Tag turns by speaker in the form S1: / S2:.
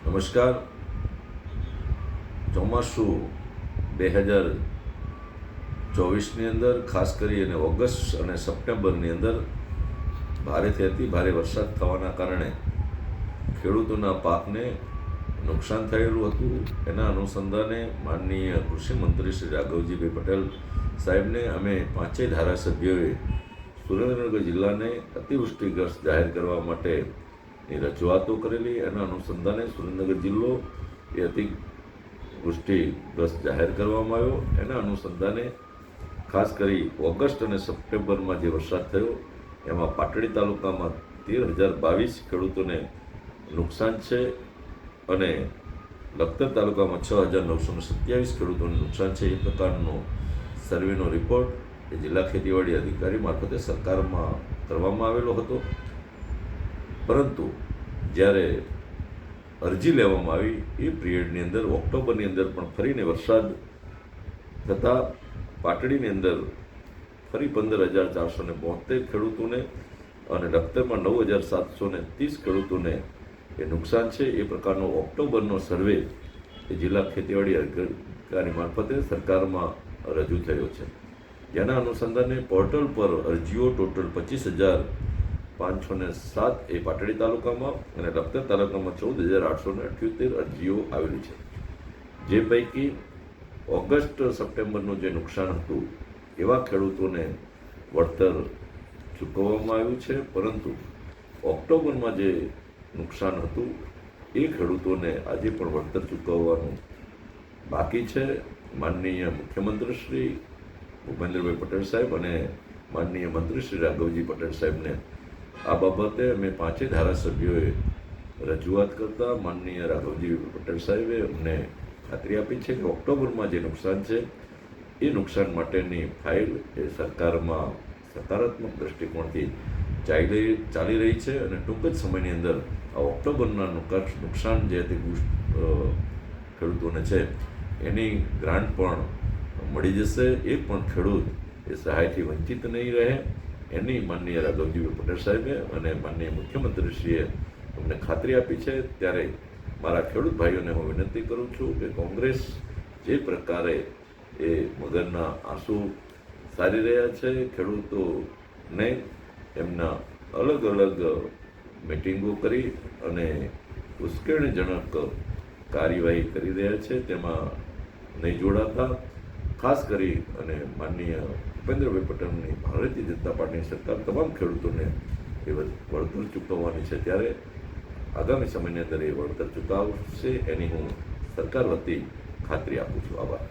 S1: નમસ્કાર. ચોમાસું 2024ની અંદર ખાસ કરી અને ઓગસ્ટ અને સપ્ટેમ્બરની અંદર ભારેથી અતિ ભારે વરસાદ થવાના કારણે ખેડૂતોના પાકને નુકસાન થયેલું હતું. એના અનુસંધાને માનનીય કૃષિ મંત્રી શ્રી રાઘવજીભાઈ પટેલ સાહેબને અમે પાંચેય ધારાસભ્યોએ સુરેન્દ્રનગર જિલ્લાને અતિવૃષ્ટિગ્રસ્ત જાહેર કરવા માટેની રજૂઆતો કરેલી. એના અનુસંધાને સુરેન્દ્રનગર જિલ્લો એ અતિવૃષ્ટિગ્રસ્ત જાહેર કરવામાં આવ્યો. એના અનુસંધાને ખાસ કરી ઓગસ્ટ અને સપ્ટેમ્બરમાં જે વરસાદ થયો એમાં પાટડી તાલુકામાં 13,022 ખેડૂતોને નુકસાન છે અને લખતર તાલુકામાં 6,927 ખેડૂતોને નુકસાન છે. એ પ્રકારનો સર્વેનો રિપોર્ટ એ જિલ્લા ખેતીવાડી અધિકારી મારફતે સરકારમાં કરવામાં આવેલો હતો. પરંતુ જ્યારે અરજી લેવામાં આવી એ પિરિયડની અંદર ઓક્ટોબરની અંદર પણ ફરીને વરસાદ થતાં પાટડીની અંદર ફરી 15,472 ખેડૂતોને અને લખતરમાં 9,730 ખેડૂતોને એ નુકસાન છે. એ પ્રકારનો ઓક્ટોબરનો સર્વે એ જિલ્લા ખેતીવાડી અધિકારી મારફતે સરકારમાં રજૂ થયો છે. જેના અનુસંધાને પોર્ટલ પર અરજીઓ ટોટલ 25,507 એ પાટડી તાલુકામાં અને લખતર તાલુકામાં 14,878 અરજીઓ આવેલી છે. જે પૈકી ઓગસ્ટ સપ્ટેમ્બરનું જે નુકસાન હતું એવા ખેડૂતોને વળતર ચૂકવવામાં આવ્યું છે. પરંતુ ઓક્ટોબરમાં જે નુકસાન હતું એ ખેડૂતોને આજે પણ વળતર ચૂકવવાનું બાકી છે. માનનીય મુખ્યમંત્રી શ્રી ભૂપેન્દ્રભાઈ પટેલ સાહેબ અને માનનીય મંત્રી શ્રી રાઘવજી પટેલ સાહેબને આ બાબતે અમે પાંચેય ધારાસભ્યોએ રજૂઆત કરતા માનનીય રાઘવજી પટેલ સાહેબે અમને ખાતરી આપી છે કે ઓક્ટોબરમાં જે નુકસાન છે એ નુકસાન માટેની ફાઇલ એ સરકારમાં સકારાત્મક દૃષ્ટિકોણથી ચાલી રહી છે અને ટૂંક જ સમયની અંદર આ ઓક્ટોબરના નુકસાન જે ખેડૂતોને છે એની ગ્રાન્ટ પણ મળી જશે. એ પણ ખેડૂત એ સહાયથી વંચિત નહીં રહે એની માનનીય રાઘવજી પટેલ સાહેબે અને માનનીય મુખ્યમંત્રીશ્રીએ અમને ખાતરી આપી છે. ત્યારે મારા ખેડૂત ભાઈઓને હું વિનંતી કરું છું કે કોંગ્રેસ જે પ્રકારે એ મગરના આંસુ સારી રહ્યા છે, ખેડૂતોને એમના અલગ અલગ મિટિંગો કરી અને ઉશ્કેરણીજનક કાર્યવાહી કરી રહ્યા છે, તેમાં નહીં જોડાતા ખાસ કરી અને માનનીય ભૂપેન્દ્રભાઈ પટેલની ભારતીય જનતા પાર્ટીની સરકાર તમામ ખેડૂતોને એ વળતર ચૂકવવાની છે. ત્યારે આગામી સમયની અંદર એ વળતર ચૂકવશે એની હું સરકાર વતી ખાતરી આપું છું. આભાર.